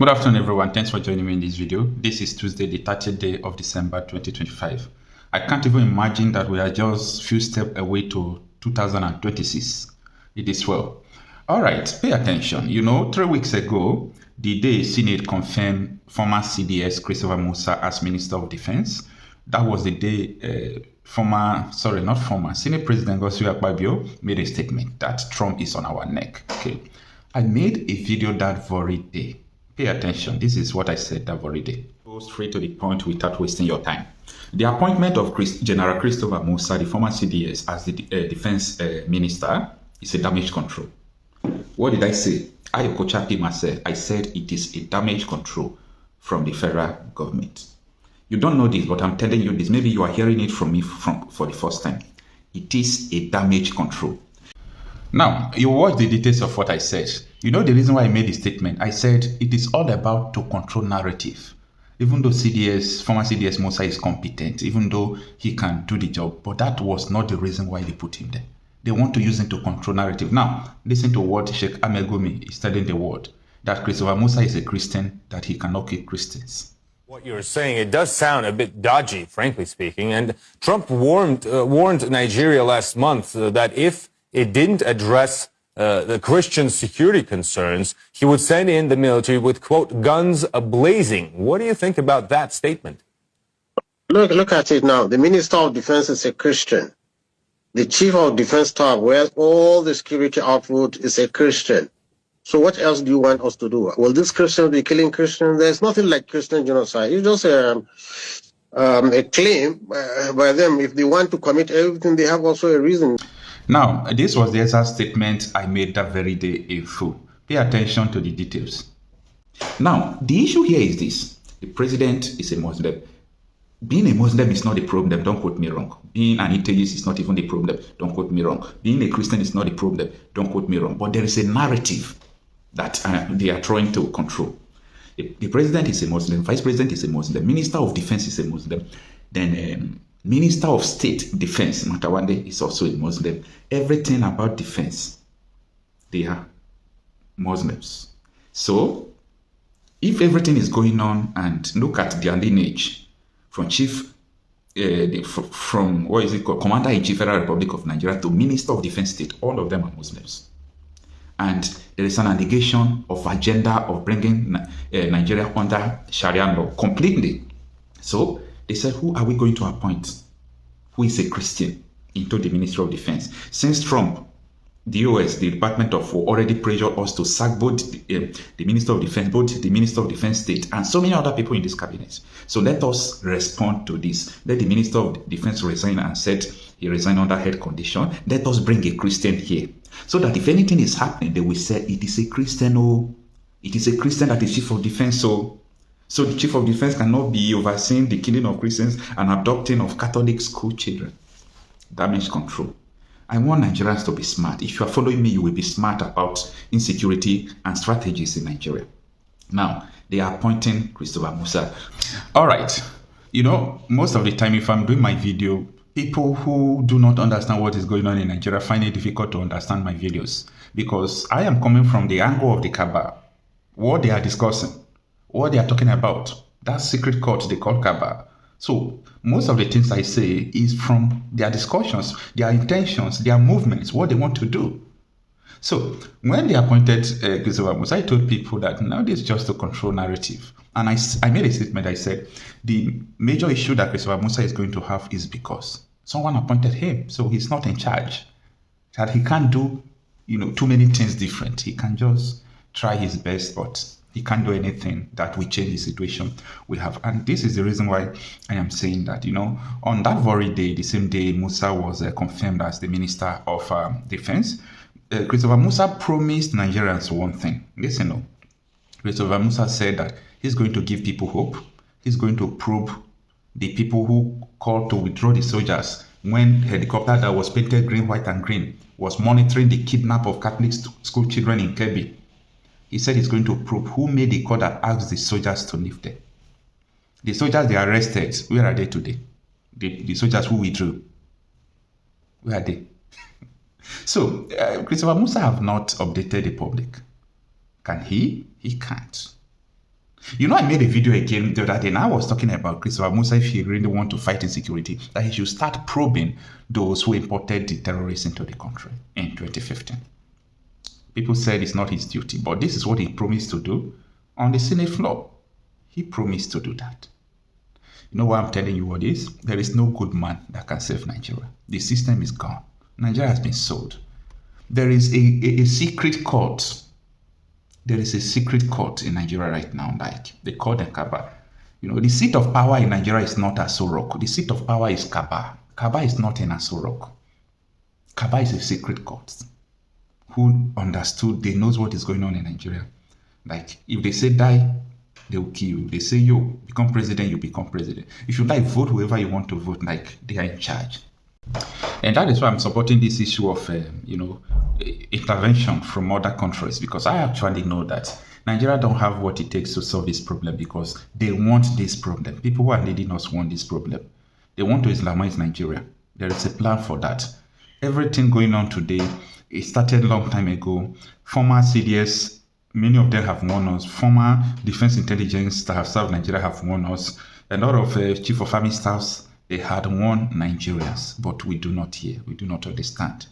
Good afternoon, everyone. Thanks for joining me in this video. This is Tuesday, the 30th day of December 2025. I can't even imagine that we are just a few steps away to 2026. It is well. All right, pay attention. 3 weeks ago, the day Senate confirmed former CDS Christopher Musa as Minister of Defense. That was the day Senate President Godswill Akpabio made a statement that Trump is on our neck. Okay, I made a video that very day. Pay attention. This is what I said that very day. Go straight to the point without wasting your time. The appointment of General Christopher Musa, the former CDS, as the defense minister is a damage control. What did I say? I said it is a damage control from the federal government. You don't know this, but I'm telling you this. Maybe you are hearing it from me for the first time. It is a damage control. Now, you watch the details of what I said. You know the reason why I made the statement. I said it is all about to control narrative. Even though former CDS Musa is competent, even though he can do the job, but that was not the reason why they put him there. They want to use him to control narrative. Now, listen to what Sheikh Amegumi is telling the world, that Christopher Musa is a Christian, that he cannot kill Christians. What you're saying, it does sound a bit dodgy, frankly speaking. And Trump warned Nigeria last month that if it didn't address the Christian security concerns, he would send in the military with, quote, guns a-blazing. What do you think about that statement? Look at it now. The Minister of Defense is a Christian. The Chief of Defense Staff, where all the security output, is a Christian. So what else do you want us to do? Will these Christians be killing Christians? There's nothing like Christian genocide. It's just a claim by them. If they want to commit everything, they have also a reason. Now, this was the exact statement I made that very day in full. Pay attention to the details. Now, the issue here is this. The president is a Muslim. Being a Muslim is not the problem, don't quote me wrong. Being an atheist is not even the problem, don't quote me wrong. Being a Christian is not the problem, don't quote me wrong. But there is a narrative that they are trying to control. The president is a Muslim, vice president is a Muslim, minister of defense is a Muslim, then Minister of State Defense, Matawande, is also a Muslim. Everything about defense, they are Muslims. So, if everything is going on and look at their lineage, from Commander-in-Chief Federal Republic of Nigeria to Minister of Defense State, all of them are Muslims. And there is an allegation of agenda of bringing Nigeria under Sharia law completely. So, they said, who are we going to appoint who is a Christian into the Ministry of Defense? Since Trump, the US, the Department of War, already pressured us to sack both the Minister of Defense, both the Minister of Defense State, and so many other people in this cabinet. So let us respond to this. Let the Minister of Defense resign and said he resigned under health condition. Let us bring a Christian here. So that if anything is happening, they will say it is a Christian, oh, it is a Christian that is Chief of Defense, so the Chief of Defense cannot be overseeing the killing of Christians and adopting of Catholic school children. Damage control. I want Nigerians to be smart. If you are following me, you will be smart about insecurity and strategies in Nigeria. Now, they are appointing Christopher Musa. All right. Most of the time, if I'm doing my video, people who do not understand what is going on in Nigeria find it difficult to understand my videos because I am coming from the angle of the Kaaba, what they are discussing, what they are talking about. That secret court they call Kaaba. So most of the things I say is from their discussions, their intentions, their movements, what they want to do. So when they appointed Christopher Musa, I told people that now this is just a control narrative. And I made a statement. I said the major issue that Christopher Musa is going to have is because someone appointed him. So he's not in charge. That he can't do too many things different. He can just try his best, but he can't do anything that will change the situation we have. And this is the reason why I am saying that, on that very day, the same day Musa was confirmed as the Minister of Defense, Christopher Musa promised Nigerians one thing. Listen, Christopher Musa said that he's going to give people hope. He's going to probe the people who called to withdraw the soldiers when helicopter that was painted green, white, and green was monitoring the kidnap of Catholic school children in Kebbi. He said he's going to probe who made the call that asked the soldiers to leave there. The soldiers they arrested, where are they today? The soldiers who withdrew, where are they? So, Christopher Musa have not updated the public. Can he? He can't. You know, I made a video again the other day, and I was talking about Christopher Musa, if he really want to fight insecurity, that he should start probing those who imported the terrorists into the country in 2015. People said it's not his duty, but this is what he promised to do on the Senate floor. He promised to do that. You know why I'm telling you what is? There is no good man that can save Nigeria. The system is gone. Nigeria has been sold. There is a secret court. There is a secret court in Nigeria right now, like they call them Kaba. You know, the seat of power in Nigeria is not Aso Rock. The seat of power is Kaba. Kaba is not in Aso Rock. Kaba is a secret court. Who understood, they knows what is going on in Nigeria. Like, if they say die, they will kill you. They say you become president, you become president. If you like, vote whoever you want to vote, like they are in charge. And that is why I'm supporting this issue of, intervention from other countries, because I actually know that Nigeria don't have what it takes to solve this problem, because they want this problem. People who are leading us want this problem. They want to Islamize Nigeria. There is a plan for that. Everything going on today, it started a long time ago. Former CDS, many of them have warned us. Former defense intelligence that have served Nigeria have warned us. A lot of chief of army staffs, they had warned Nigerians, but we do not hear. We do not understand.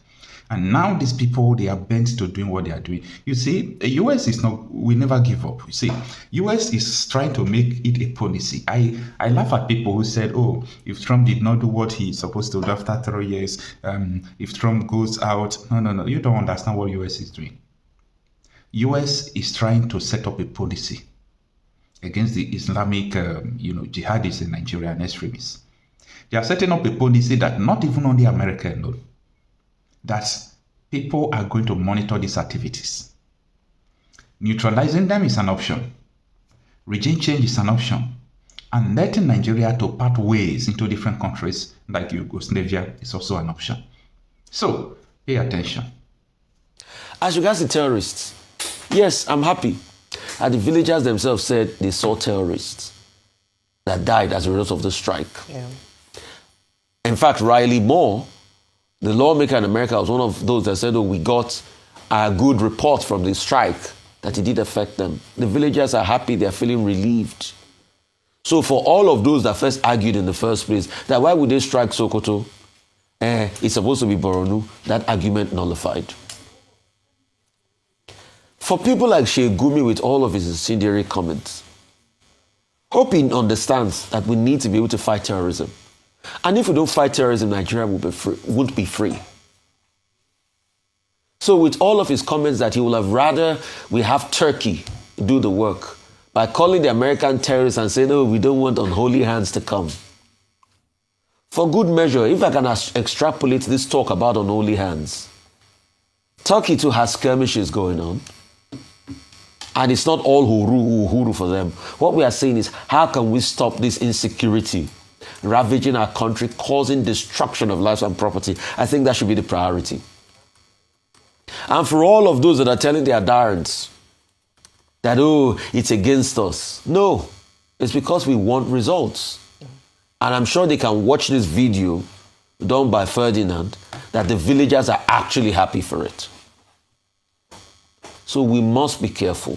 And now these people, they are bent to doing what they are doing. You see, the US is not, we never give up. You see, US is trying to make it a policy. I laugh at people who said, oh, if Trump did not do what he's supposed to do after 3 years, if Trump goes out, no, you don't understand what US is doing. US is trying to set up a policy against the Islamic, jihadists in Nigeria and extremists. They are setting up a policy that not even only America alone, that people are going to monitor these activities. Neutralizing them is an option. Regime change is an option. And letting Nigeria to part ways into different countries like Yugoslavia is also an option. So, pay attention. As regards the terrorists, yes, I'm happy. And the villagers themselves said they saw terrorists that died as a result of the strike. Yeah. In fact, Riley Moore, the lawmaker in America, was one of those that said, oh, we got a good report from the strike that it did affect them. The villagers are happy, they're feeling relieved. So for all of those that first argued in the first place, that why would they strike Sokoto? It's supposed to be Boronu, that argument nullified. For people like Sheikh Gumi with all of his incendiary comments, hope he understands that we need to be able to fight terrorism. And if we don't fight terrorism, Nigeria won't be free. So with all of his comments that he will have rather we have Turkey do the work by calling the American terrorists and saying, no, we don't want unholy hands to come. For good measure, if I can extrapolate this talk about unholy hands, Turkey too has skirmishes going on. And it's not all huru for them. What we are saying is, how can we stop this insecurity ravaging our country, causing destruction of lives and property? I think that should be the priority. And for all of those that are telling their darrants that, oh, it's against us. No, it's because we want results. And I'm sure they can watch this video done by Ferdinand, that the villagers are actually happy for it. So we must be careful.